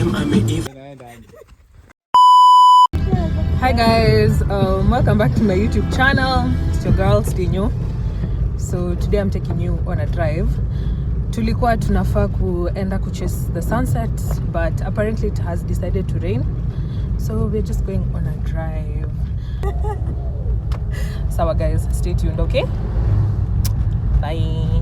Hi guys, welcome back to my YouTube channel. It's your girl Stinyo. So today I'm taking you on a drive. Tulikuwa tunafaa kuenda kuchase the sunset, but apparently it has decided to rain. So we're just going on a drive. So guys, stay tuned, okay? Bye.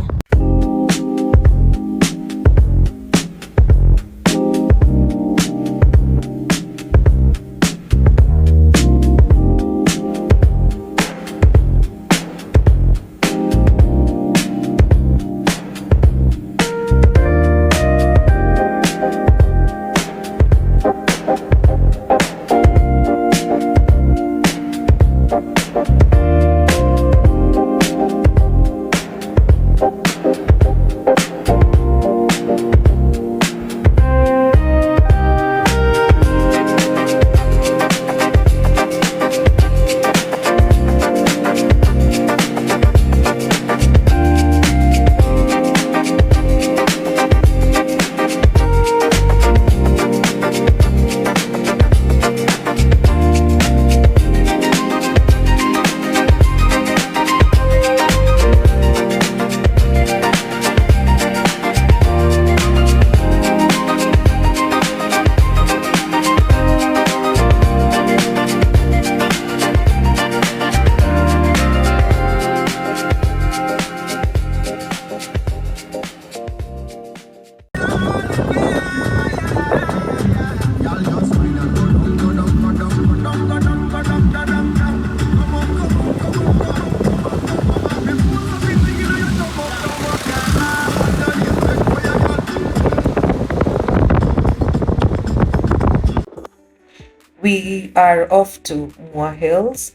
We are off to Mua Hills,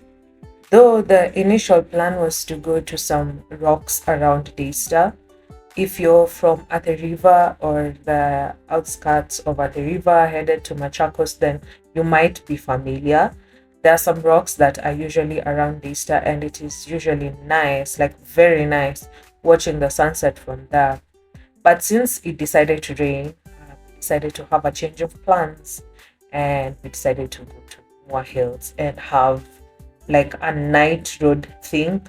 though the initial plan was to go to some rocks around Daystar. If you're from Athi River or the outskirts of Athi River headed to Machakos, then you might be familiar. There are some rocks that are usually around Daystar, and it is usually nice, like very nice, watching the sunset from there. But since it decided to rain, we decided to have a change of plans, and we decided to go to Mua Hills and have like a night road thing,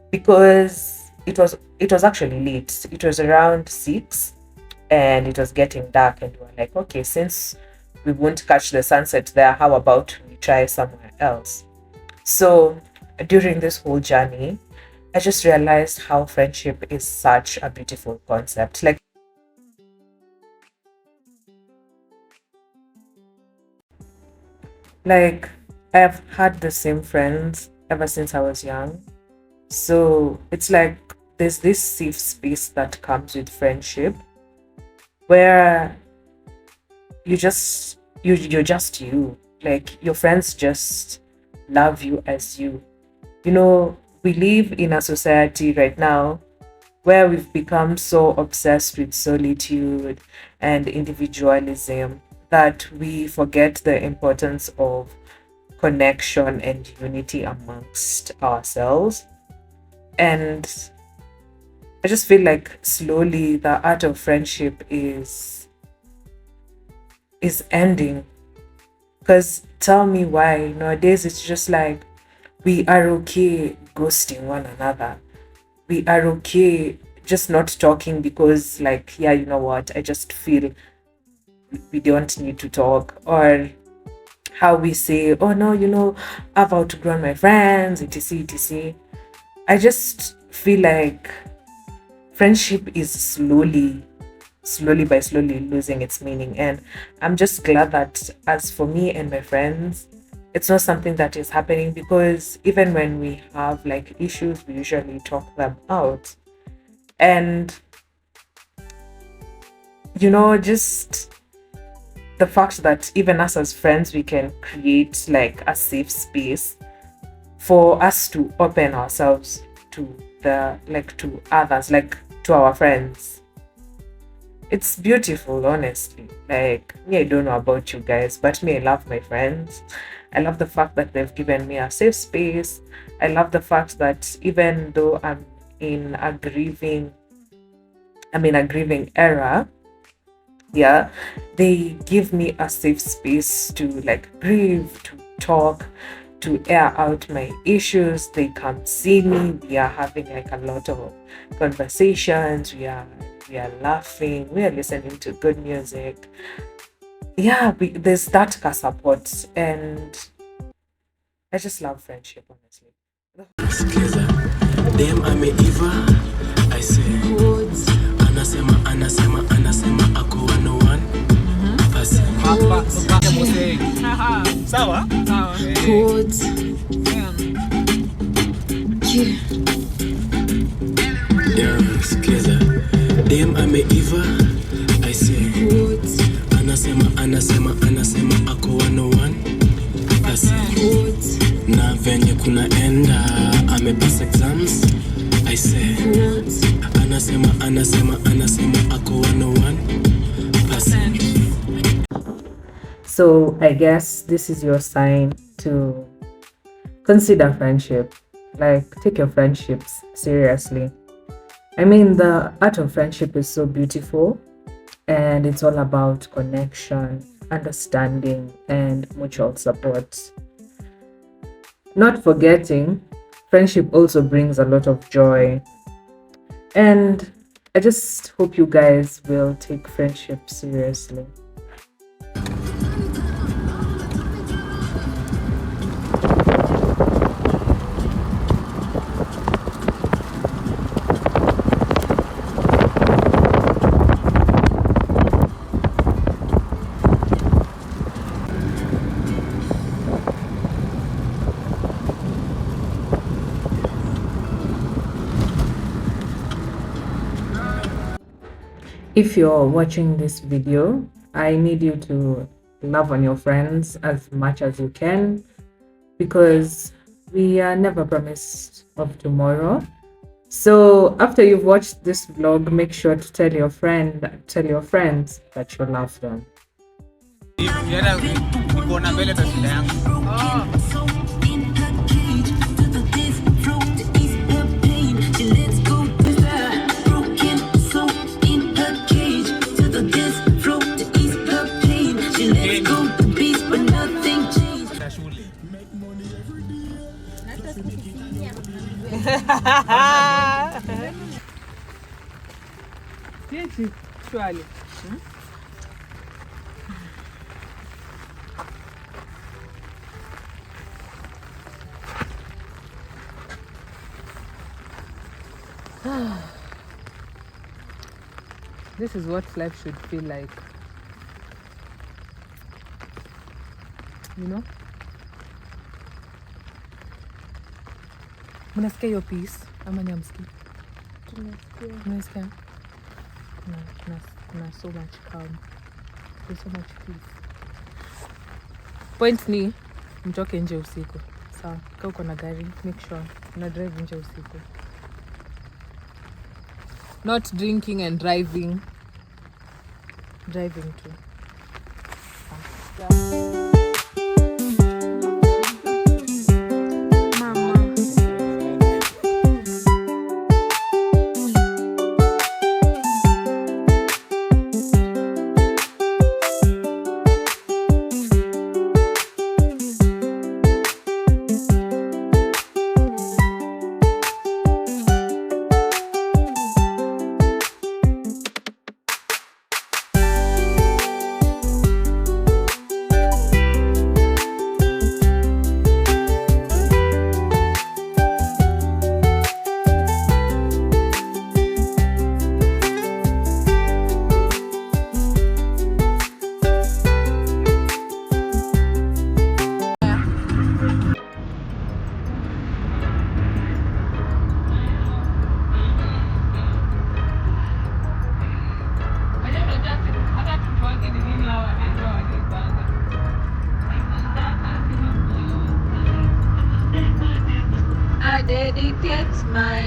because it was actually late. It was around 6 and it was getting dark, and we were like, okay, since we won't catch the sunset there, how about we try somewhere else? So during this whole journey, I just realized how friendship is such a beautiful concept. Like I've had the same friends ever since I was young. So it's like there's this safe space that comes with friendship, where you're just you. Like your friends just love you as you. We live in a society right now where we've become so obsessed with solitude and individualism that we forget the importance of connection and unity amongst ourselves. And I just feel like slowly the art of friendship is ending. Because tell me why. Nowadays it's just like we are okay ghosting one another. We are okay just not talking because, like, yeah, you know what, I just feel we don't need to talk. Or how we say, oh no, I've outgrown my friends, etc, etc. I just feel like friendship is slowly losing its meaning, and I'm just glad that, as for me and my friends, it's not something that is happening, because even when we have like issues, we usually talk them out. And just the fact that even us as friends, we can create like a safe space for us to open ourselves to to others, like to our friends. It's beautiful, honestly. Like, me, I don't know about you guys, but me, I love my friends. I love the fact that they've given me a safe space. I love the fact that even though I'm in a grieving era, Yeah, they give me a safe space to like breathe, to talk, to air out my issues. They come see me. We are having like a lot of conversations. We are laughing. We are listening to good music. Yeah, there's that kind of support, and I just love friendship, honestly. Sikiza dem ameiva I say anasema ako 101 sawa yeah sikiza dem ameiva I say anasema ako 101 na venye kunaenda amepass exams I say anasema ako 101%. So I guess this is your sign to consider friendship. Like, take your friendships seriously. I mean, the art of friendship is so beautiful, and it's all about connection, understanding, and mutual support. Not forgetting, friendship also brings a lot of joy. And I just hope you guys will take friendship seriously. If you're watching this video, I need you to love on your friends as much as you can, because we are never promised of tomorrow. So after you've watched this vlog, make sure to tell your friends that you love them. This is what life should feel like. You know? Mnasikia hiyo peace ama nyamsikia? Tunasikia. Kuna so much calm. There's so much peace. Point ni mtoke nje usiku. Sawa, kama uko na gari, make sure una drive nje usiku. Not drinking and driving. Driving too. I dedicate my